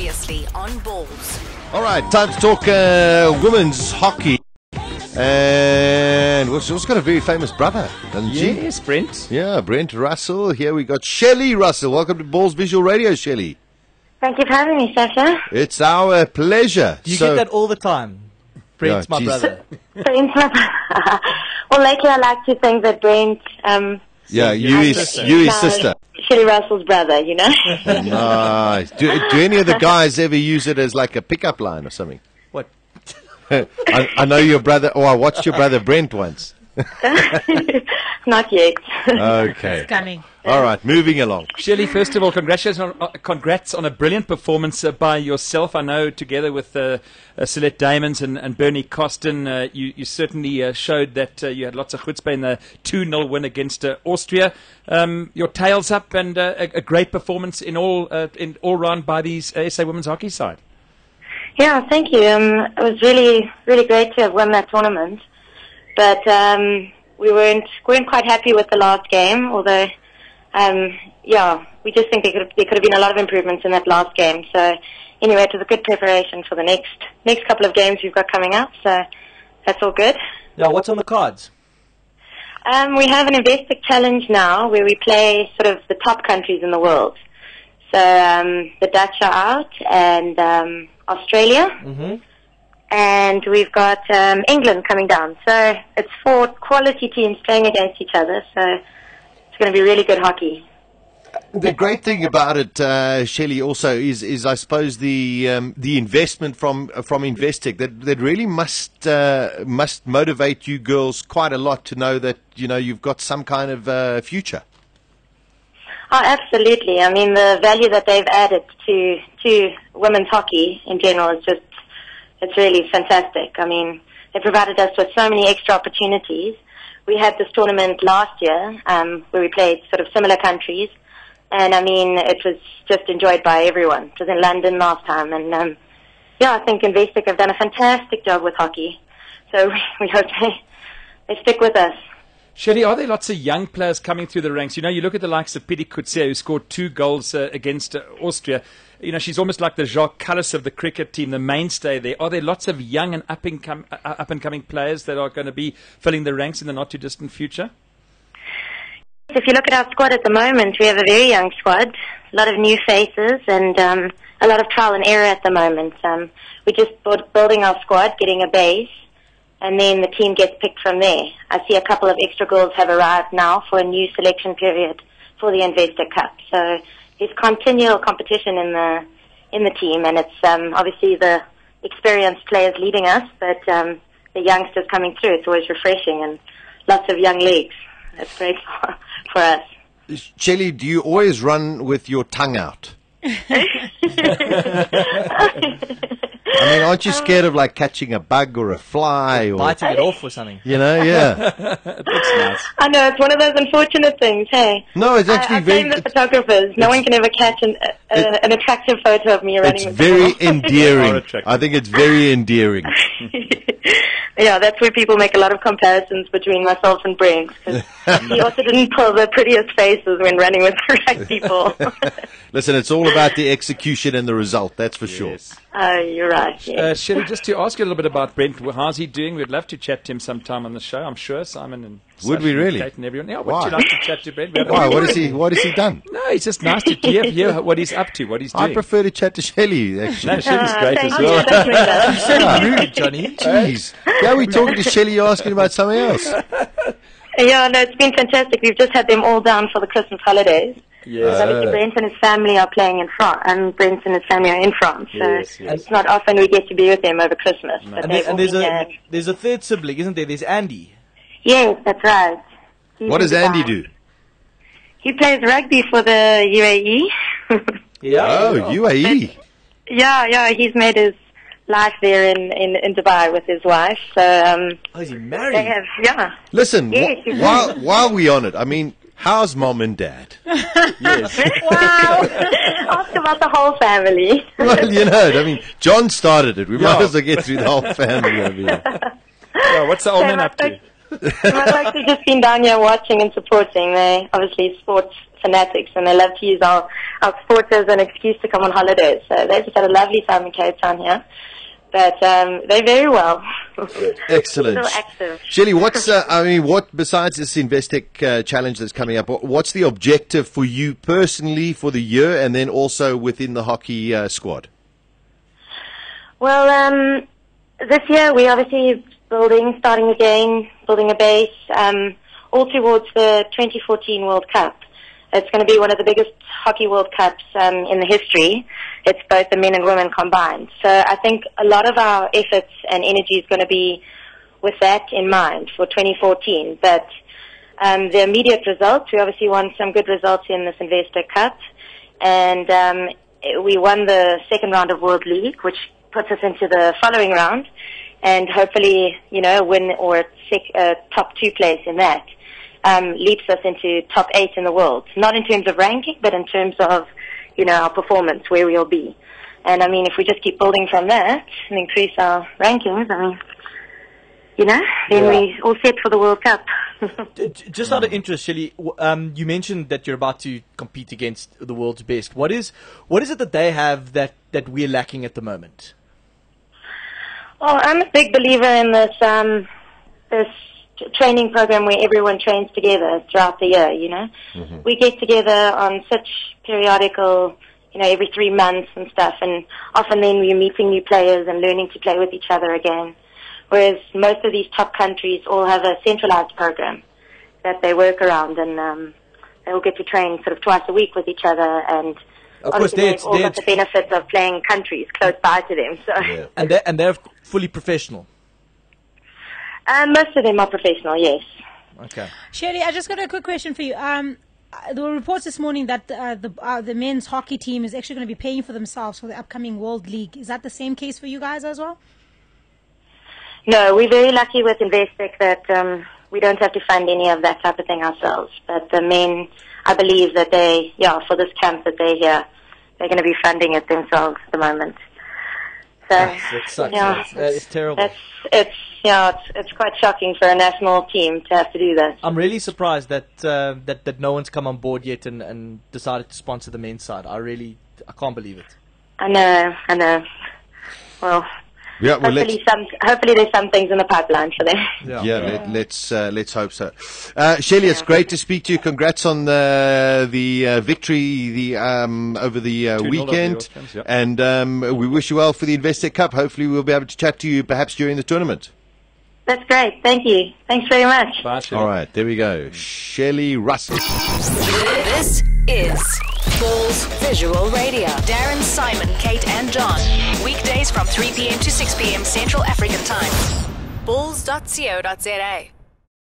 Previously on Ballz. All right, time to talk women's hockey. And she's got a very famous brother, doesn't she? Yes, Brent. Yeah, Brent Russell. Here we got Shelley Russell. Welcome to Ballz Visual Radio, Shelley. Thank you for having me, Sasha. It's our pleasure. You get that all the time. Brent's my brother. Brent's my brother. Well, lately I like to think that Brent... you his sister. Shelley Russell's brother, you know? Nice. Do any of the guys ever use it as like a pickup line or something? What? I know your brother, or I watched your brother Brent once. Not yet. Okay. It's coming. All right, moving along. Shelley, first of all, congrats on a brilliant performance by yourself. I know together with Celeste Damons and Bernie Costin, you certainly showed that you had lots of chutzpah in the 2-0 win against Austria. Your tails up and a great performance in all round by these SA women's hockey side. Yeah, thank you. It was really, really great to have won that tournament. But we weren't quite happy with the last game, although, we just think there could have been a lot of improvements in that last game. So anyway, it was a good preparation for the next couple of games we've got coming up. So that's all good. Now, what's on the cards? We have an Investic Challenge now where we play sort of the top countries in the world. So the Dutch are out and Australia. Mm-hmm. And we've got England coming down. So it's 4 quality teams playing against each other. So it's going to be really good hockey. The great thing about it, Shelley, also is I suppose the investment from Investec that really must motivate you girls quite a lot to know that you've got some kind of future. Oh, absolutely. I mean, the value that they've added to women's hockey in general is just. It's really fantastic. I mean, they provided us with so many extra opportunities. We had this tournament last year where we played sort of similar countries. And, I mean, it was just enjoyed by everyone. It was in London last time. And, I think Investec have done a fantastic job with hockey. So we hope they stick with us. Shelley, are there lots of young players coming through the ranks? You look at the likes of Pidi Kutsia, who scored 2 goals against Austria. She's almost like the Jacques Callis of the cricket team, the mainstay there. Are there lots of young and up-and-coming players that are going to be filling the ranks in the not-too-distant future? If you look at our squad at the moment, we have a very young squad, a lot of new faces, and a lot of trial and error at the moment. We're just building our squad, getting a base, and then the team gets picked from there. I see a couple of extra girls have arrived now for a new selection period for the Investor Cup. So there's continual competition in the team, and it's obviously the experienced players leading us, but the youngsters coming through. It's always refreshing and lots of young legs. That's great for us. Shelley, do you always run with your tongue out? I mean, aren't you scared of like catching a bug or a fly or biting it off or something? Yeah. That's nice. I know, it's one of those unfortunate things, hey? No, it's actually I blame the photographers. No one can ever catch an attractive photo of me running it's with very endearing. I think it's very endearing. Yeah, that's where people make a lot of comparisons between myself and Brent, because he also didn't pull the prettiest faces when running with the right people. Listen, it's all about the execution and the result, that's for sure. You're right. Yes. Shelley, just to ask you a little bit about Brent, how's he doing? We'd love to chat to him sometime on the show, I'm sure. Simon and would we really? Kate and everyone. Yeah, would you like to chat to Brent? Why? What has he done? No, it's just nice to hear what he's up to, what he's doing. I prefer to chat to Shelley, actually. No, Shelley's great as You. well. That's really Rude, Johnny. Jeez. Yeah, we're talking to Shelley, you're asking about something else. Yeah, no, it's been fantastic. We've just had them all down for the Christmas holidays. Yes. Obviously, Brent and his family are playing in France, and Brent and his family are in France. So Yes. it's not often we get to be with them over Christmas. No. But And there's a third sibling, isn't there? There's Andy. Yes, that's right. What does Andy do? He plays rugby for the UAE. Oh, UAE. Yeah, he's made his life there in Dubai with his wife. So Is he married? they have, Listen, Yes, he's while we're on it, I mean, how's mom and dad? Yes. Wow. Ask about the whole family. Well, I mean, John started it. We might as well get through the whole family over here. Yeah, what's the old man up to? I've actually just been down here watching and supporting. They obviously sports fanatics, and they love to use our sports as an excuse to come on holidays. So they just had a lovely time in Cape Town here. But they're very well. Excellent. Still active. Shelley, what besides this Investec challenge that's coming up, what's the objective for you personally for the year, and then also within the hockey squad? Well, this year we're obviously starting again, building a base, all towards the 2014 World Cup. It's going to be one of the biggest hockey World Cups in the history. It's both the men and women combined. So I think a lot of our efforts and energy is going to be with that in mind for 2014. But the immediate results, we obviously won some good results in this Investec Cup. And we won the second round of World League, which puts us into the following round. And hopefully, win or top 2 place in that. Leaps us into top 8 in the world. Not in terms of ranking, but in terms of, our performance, where we'll be. And if we just keep building from that and increase our rankings, then we're all set for the World Cup. Just out of interest, Shelley, you mentioned that you're about to compete against the world's best. What is it that they have that we're lacking at the moment? Well, I'm a big believer in this training program where everyone trains together throughout the year, Mm-hmm. We get together on such periodical, every 3 months and stuff, and often then we're meeting new players and learning to play with each other again. Whereas most of these top countries all have a centralized program that they work around, and they all get to train sort of twice a week with each other, and obviously they've all got the benefits of playing countries close by to them. So. Yeah. And they're fully professional. Most of them are professional, yes. Okay. Shelley, I just got a quick question for you. There were reports this morning that the men's hockey team is actually going to be paying for themselves for the upcoming World League. Is that the same case for you guys as well? No, we're very lucky with Investec that we don't have to fund any of that type of thing ourselves. But the men, I believe that for this camp that they're here, they're going to be funding it themselves at the moment. So, that sucks. It's terrible. It's quite shocking for a national team to have to do that. I'm really surprised that no one's come on board yet and decided to sponsor the men's side. I can't believe it. I know. Well, hopefully there's some things in the pipeline for them. Let's hope so. Shelley, it's great to speak to you. Congrats on the victory over the weekend, and we wish you well for the Investec Cup. Hopefully we'll be able to chat to you perhaps during the tournament. That's great. Thank you. Thanks very much. Bye, Shelley. All right, there we go. Shelley Russel. This is Ballz Visual Radio. Darren, Simon, Kate and John. Weekdays from 3 p.m. to 6 p.m. Central African Time. Ballz.co.za